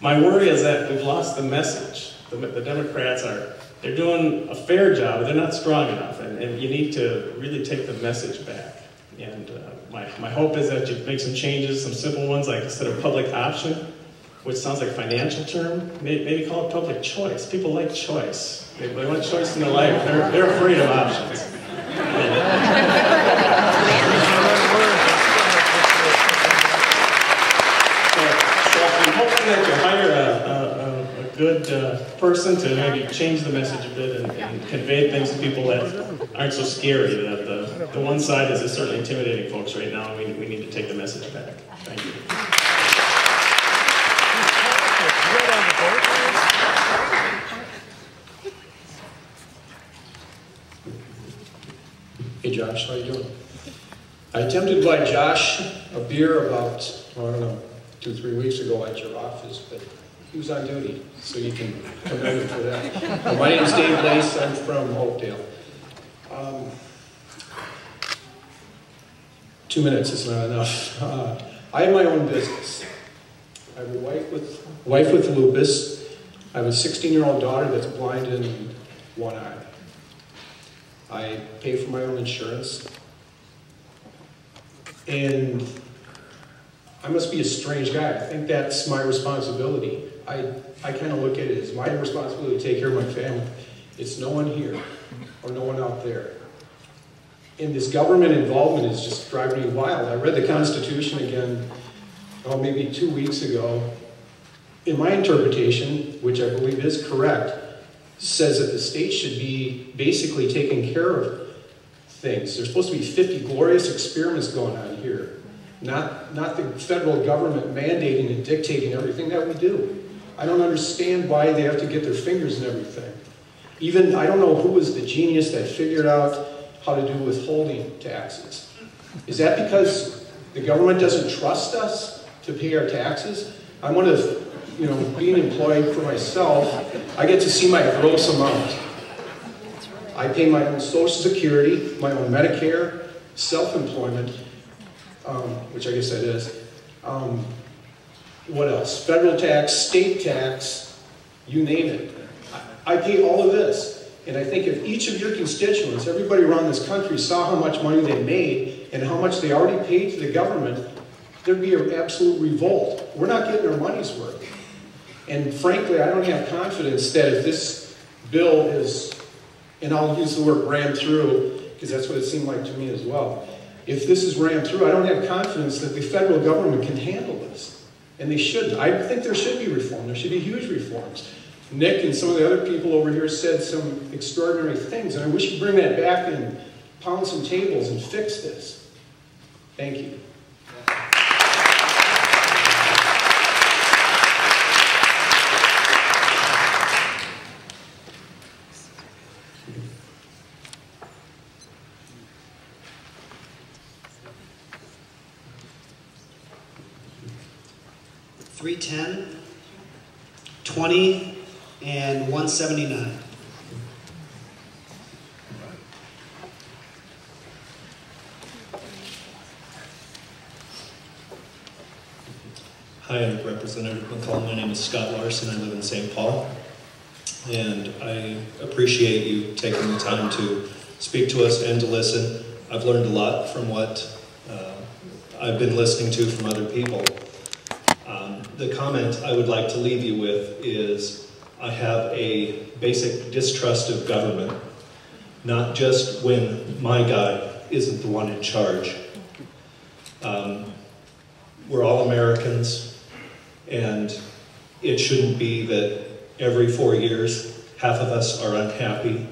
My worry is that we've lost the message. The Democrats they're doing a fair job, but they're not strong enough, and you need to really take the message back. And my hope is that you make some changes, some simple ones, like instead of public option, which sounds like a financial term, maybe call it public choice. People like choice. They want choice in their life. They're afraid of options. So I'm hoping that you hire a good person to maybe change the message a bit and convey things to people that aren't so scary. That the one side is certainly intimidating folks right now, and we need to take the message back. Thank you. Hey Josh, how you doing? I attempted to buy Josh a beer about, I don't know, 2-3 weeks ago at your office, but he was on duty, so you can commend him for that. My name is Dave Lace, I'm from Oakdale. 2 minutes is not enough. I have my own business. I have a wife with lupus. I have a 16-year-old daughter that's blind in one eye. I pay for my own insurance. And I must be a strange guy. I think that's my responsibility. I kind of look at it as my responsibility to take care of my family. It's no one here or no one out there. And this government involvement is just driving me wild. I read the Constitution again, maybe 2 weeks ago. In my interpretation, which I believe is correct, says that the state should be basically taking care of things. There's supposed to be 50 glorious experiments going on here. Not the federal government mandating and dictating everything that we do. I don't understand why they have to get their fingers in everything. Even, I don't know who was the genius that figured out how to do withholding taxes. Is that because the government doesn't trust us to pay our taxes? I'm one of, being employed for myself, I get to see my gross amount. I pay my own Social Security, my own Medicare, self-employment, which I guess that is. What else? Federal tax, state tax, you name it. I pay all of this. And I think if each of your constituents, everybody around this country, saw how much money they made and how much they already paid to the government, there'd be an absolute revolt. We're not getting our money's worth. And frankly, I don't have confidence that if this bill is, and I'll use the word rammed through, because that's what it seemed like to me as well. If this is rammed through, I don't have confidence that the federal government can handle this. And they shouldn't. I think there should be reform. There should be huge reforms. Nick and some of the other people over here said some extraordinary things, and I wish you'd bring that back and pound some tables and fix this. Thank you. $310, $20, and $179. Hi, I'm Representative McCollum. My name is Scott Larson. I live in St. Paul. And I appreciate you taking the time to speak to us and to listen. I've learned a lot from what I've been listening to from other people. The comment I would like to leave you with is I have a basic distrust of government, not just when my guy isn't the one in charge. We're all Americans, and it shouldn't be that every 4 years, half of us are unhappy.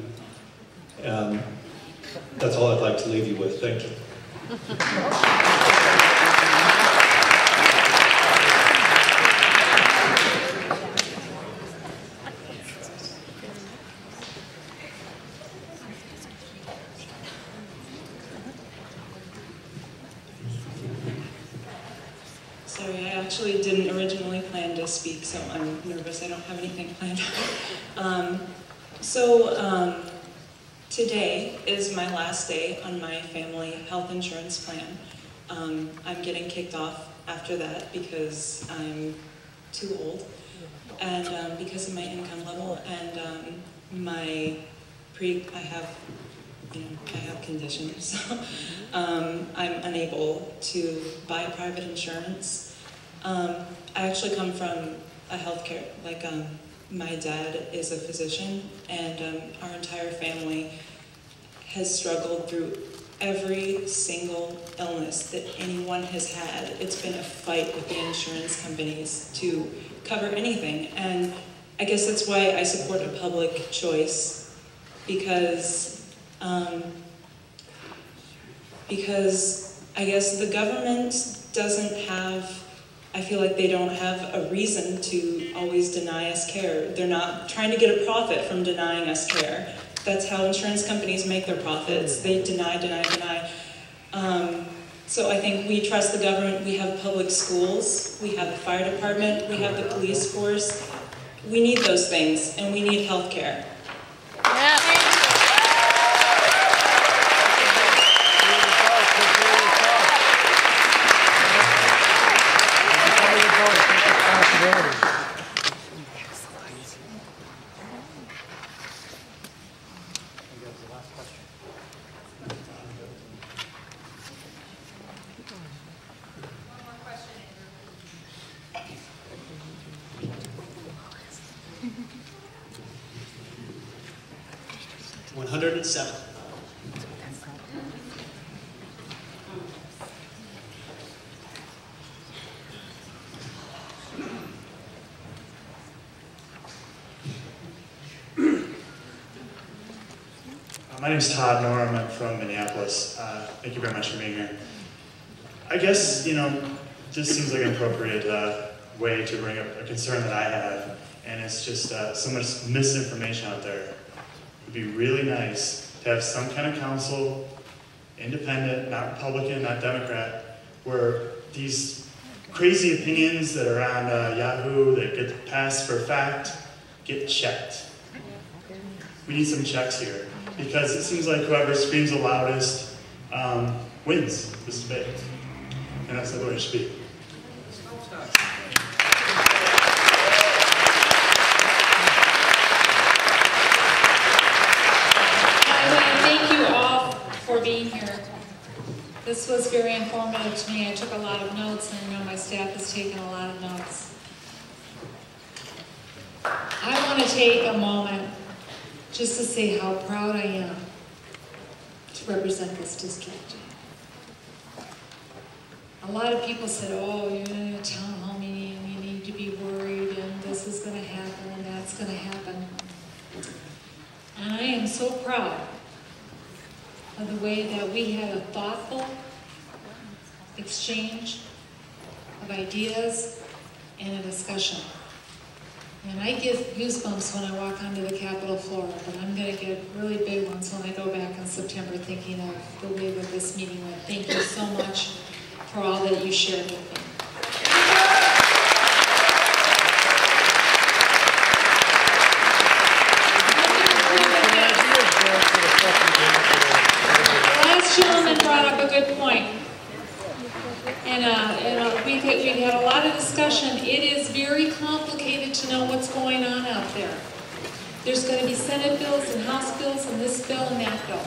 That's all I'd like to leave you with. Thank you. Sorry, I actually didn't originally plan to speak, so I'm nervous. I don't have anything planned. Today is my last day on my family health insurance plan. I'm getting kicked off after that because I'm too old. and because of my income level and I have conditions, so I'm unable to buy private insurance. I actually come from a healthcare, my dad is a physician, and our entire family has struggled through every single illness that anyone has had. It's been a fight with the insurance companies to cover anything, and I guess that's why I support a public choice, because I guess the government doesn't have, I feel like they don't have a reason to always deny us care. They're not trying to get a profit from denying us care. That's how insurance companies make their profits. They deny. So I think we trust the government. We have public schools, we have the fire department, we have the police force. We need those things, and we need health care. My name is Todd Norm. I'm from Minneapolis. Thank you very much for being here. I guess, just seems like an appropriate way to bring up a concern that I have, and it's just so much misinformation out there. It would be really nice to have some kind of council, independent, not Republican, not Democrat, where these crazy opinions that are on Yahoo that get passed for fact get checked. We need some checks here, because it seems like whoever screams the loudest wins this debate. And that's not the way it should be. Thank you all for being here. This was very informative to me. I took a lot of notes, and I know my staff has taken a lot of notes. I want to take a moment just to say how proud I am to represent this district. A lot of people said, oh, you're in a town hall meeting, you need to be worried, and this is going to happen, and that's going to happen. And I am so proud of the way that we had a thoughtful exchange of ideas and a discussion. And I get goosebumps when I walk onto the Capitol floor, but I'm going to get really big ones when I go back in September thinking of the way that this meeting went. Thank you so much for all that you shared with me. The last gentleman brought up a good point. And we've had a lot of discussion. It is very complicated to know what's going on out there. There's going to be Senate bills and House bills and this bill and that bill.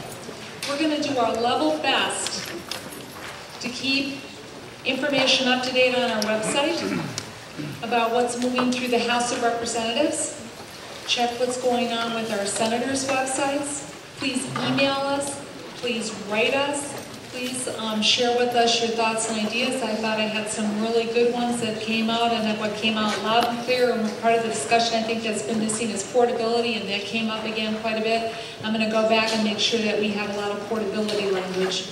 We're going to do our level best to keep information up to date on our website about what's moving through the House of Representatives. Check what's going on with our senators' websites. Please email us. Please write us. Please share with us your thoughts and ideas. I thought I had some really good ones that came out, and what came out loud and clear, and part of the discussion I think that's been missing is portability, and that came up again quite a bit. I'm going to go back and make sure that we have a lot of portability language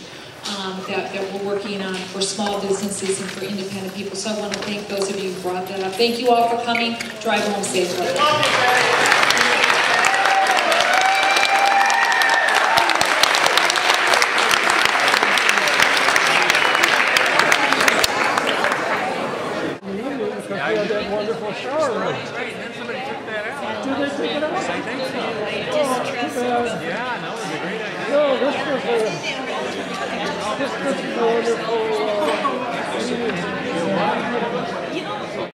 that we're working on for small businesses and for independent people. So I want to thank those of you who brought that up. Thank you all for coming. Drive home safely. Wonderful shower room. Right, and then somebody took that out. Did they take it out? I think so. Yeah, no, it was a great idea. No, this was a wonderful